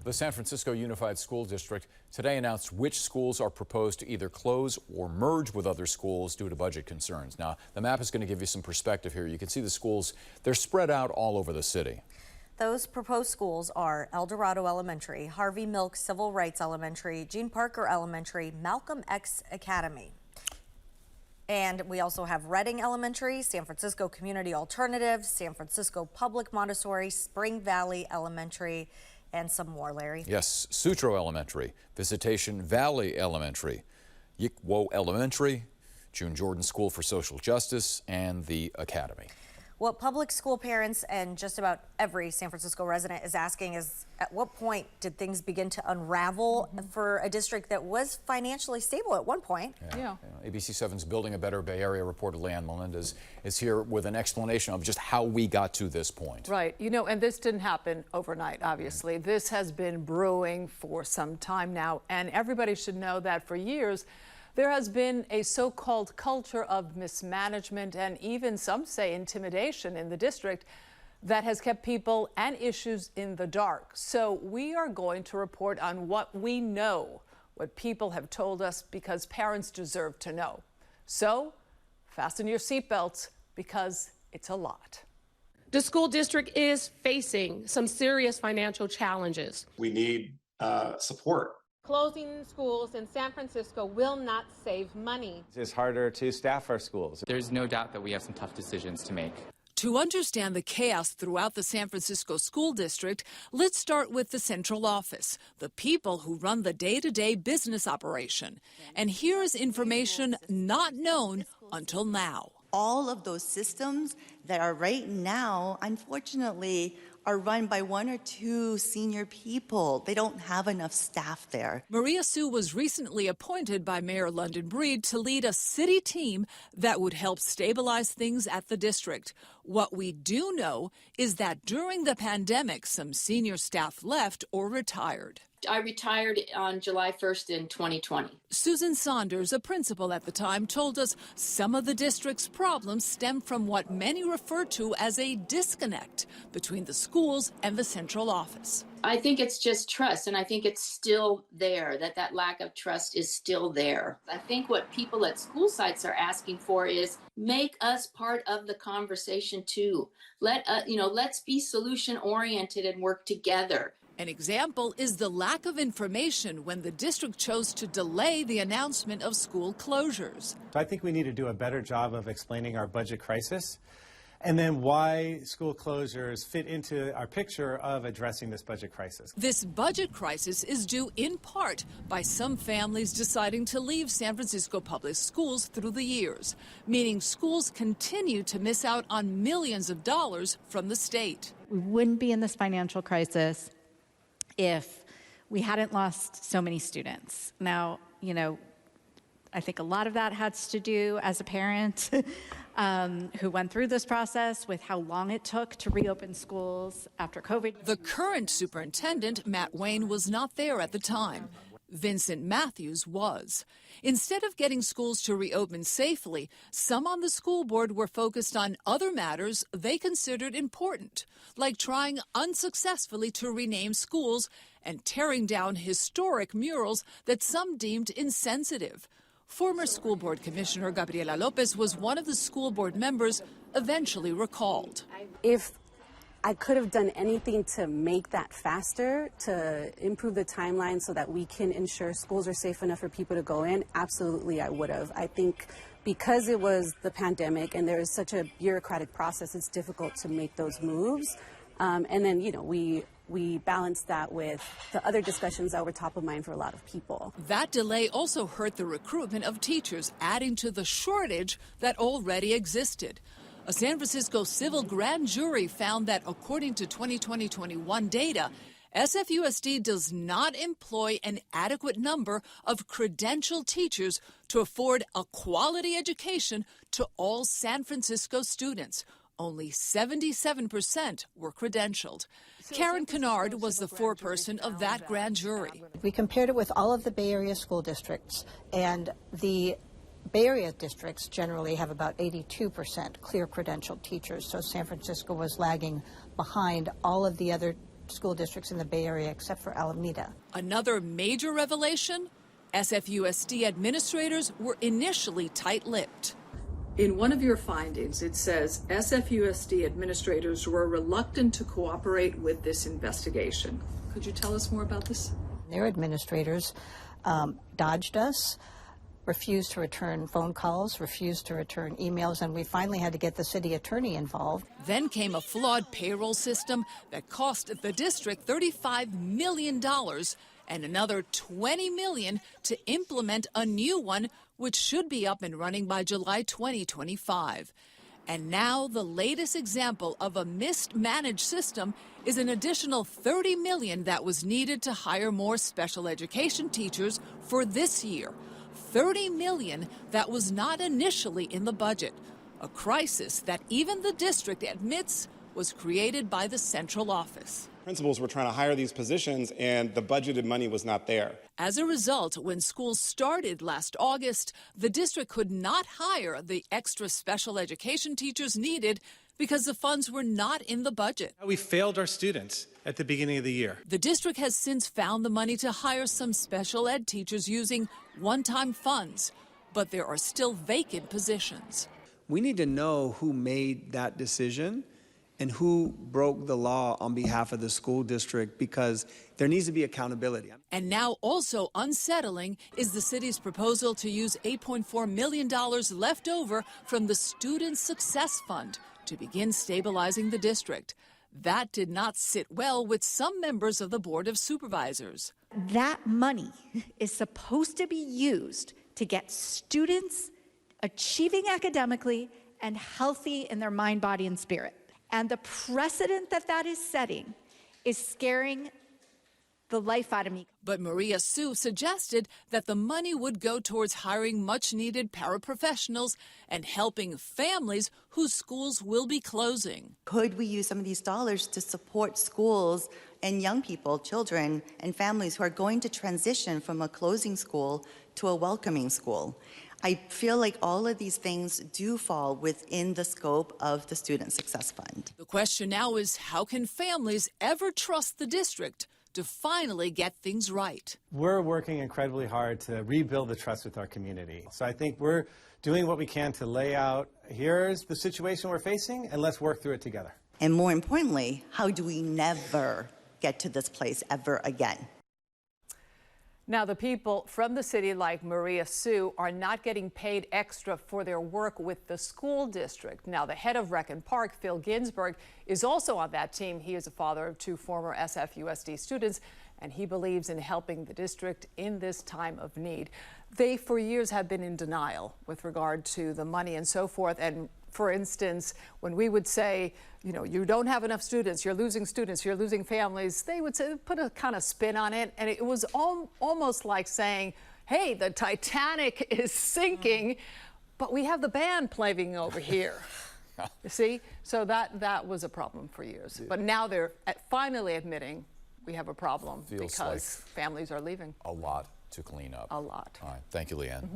The San Francisco Unified School District today announced which schools are proposed to either close or merge with other schools due to budget concerns. Now, the map is going to give you some perspective here. You can see the schools, they're spread out all over the city. Those proposed schools are El Dorado Elementary, Harvey Milk Civil Rights Elementary, Gene Parker Elementary, Malcolm X Academy. And we also have Redding Elementary, San Francisco Community Alternative, San Francisco Public Montessori, Spring Valley Elementary, and some more, Larry. Yes, Sutro Elementary, Visitation Valley Elementary, Yickwo Elementary, June Jordan School for Social Justice, and the Academy. What public school parents and just about every San Francisco resident is asking is, at what point did things begin to unravel for a district that was financially stable at one point? Yeah. ABC 7's Building a Better Bay Area reporter Leanne Melendez is here with an explanation of just how we got to this point. Right. You know, and this didn't happen overnight, obviously. This has been brewing for some time now, and everybody should know that for years, there has been a so-called culture of mismanagement and even some say intimidation in the district that has kept people and issues in the dark. So we are going to report on what we know, what people have told us, because parents deserve to know. So fasten your seatbelts because it's a lot. The school district is facing some serious financial challenges. We need support. Closing schools in San Francisco will not save money. It's harder to staff our schools. There's no doubt that we have some tough decisions to make. To understand the chaos throughout the San Francisco School District, let's start with the central office, the people who run the day-to-day business operation. And here is information not known until now. All of those systems that are right now, unfortunately, are run by one or two senior people. They don't have enough staff there. Maria Sue was recently appointed by Mayor London Breed to lead a city team that would help stabilize things at the district. What we do know is that during the pandemic, some senior staff left or retired. I retired on July 1st in 2020. Susan Saunders, a principal at the time, told us some of the district's problems stem from what many refer to as a disconnect between the schools and the central office. I think it's just trust, and I think it's still there, that lack of trust is still there. I think what people at school sites are asking for is make us part of the conversation too. Let's be solution oriented and work together. An example is the lack of information when the district chose to delay the announcement of school closures. I think we need to do a better job of explaining our budget crisis and then why school closures fit into our picture of addressing this budget crisis. This budget crisis is due in part by some families deciding to leave San Francisco public schools through the years, meaning schools continue to miss out on millions of dollars from the state. We wouldn't be in this financial crisis if we hadn't lost so many students. Now, I think a lot of that has to do as a parent who went through this process with how long it took to reopen schools after COVID. The current superintendent, Matt Wayne, was not there at the time. Vincent Matthews was. Instead of getting schools to reopen safely, some on the school board were focused on other matters they considered important, like trying unsuccessfully to rename schools and tearing down historic murals that some deemed insensitive. Former school board commissioner Gabriela Lopez was one of the school board members eventually recalled. If I could have done anything to make that faster, to improve the timeline so that we can ensure schools are safe enough for people to go in, absolutely I would have. I think because it was the pandemic and there is such a bureaucratic process, it's difficult to make those moves. And then, we balanced that with the other discussions that were top of mind for a lot of people. That delay also hurt the recruitment of teachers, adding to the shortage that already existed. A San Francisco civil grand jury found that, according to 2020-21 data, SFUSD does not employ an adequate number of credentialed teachers to afford a quality education to all San Francisco students. Only 77% were credentialed. Karen Kennard was the foreperson of that grand jury. We compared it with all of the Bay Area school districts, and the Bay Area districts generally have about 82% clear credentialed teachers, so San Francisco was lagging behind all of the other school districts in the Bay Area except for Alameda. Another major revelation, SFUSD administrators were initially tight-lipped. In one of your findings, it says SFUSD administrators were reluctant to cooperate with this investigation. Could you tell us more about this? Their administrators dodged us, refused to return phone calls, refused to return emails, and we finally had to get the city attorney involved. Then came a flawed payroll system that cost the district $35 million and another $20 million to implement a new one, which should be up and running by July 2025. And now the latest example of a mismanaged system is an additional $30 million that was needed to hire more special education teachers for this year. $30 million that was not initially in the budget. A crisis that even the district admits was created by the central office. Principals were trying to hire these positions and the budgeted money was not there. As a result, when schools started last August, the district could not hire the extra special education teachers needed because the funds were not in the budget. We failed our students at the beginning of the year. The district has since found the money to hire some special ed teachers using one-time funds, but there are still vacant positions. We need to know who made that decision and who broke the law on behalf of the school district, because there needs to be accountability. And now also unsettling is the city's proposal to use $8.4 million left over from the Student Success Fund to begin stabilizing the district. That did not sit well with some members of the Board of Supervisors. That money is supposed to be used to get students achieving academically and healthy in their mind, body, and spirit. And the precedent that that is setting is scaring the life out of me. But Maria Sue suggested that the money would go towards hiring much-needed paraprofessionals and helping families whose schools will be closing. Could we use some of these dollars to support schools and young people, children, and families who are going to transition from a closing school to a welcoming school? I feel like all of these things do fall within the scope of the Student Success Fund. The question now is, how can families ever trust the district to finally get things right? We're working incredibly hard to rebuild the trust with our community. So I think we're doing what we can to lay out, here's the situation we're facing, and let's work through it together. And more importantly, how do we never get to this place ever again? Now, the people from the city, like Maria Sue, are not getting paid extra for their work with the school district. Now, the head of Rec and Park, Phil Ginsburg, is also on that team. He is a father of 2 former SFUSD students, and he believes in helping the district in this time of need. They, for years, have been in denial with regard to the money and so forth. And for instance, when we would say, you know, you don't have enough students, you're losing families, they would say, put a kind of spin on it. And it was almost like saying, hey, the Titanic is sinking, but we have the band playing over here. You see? So that was a problem for years. But now they're finally admitting we have a problem because families are leaving. A lot to clean up. A lot. All right. Thank you, Leanne.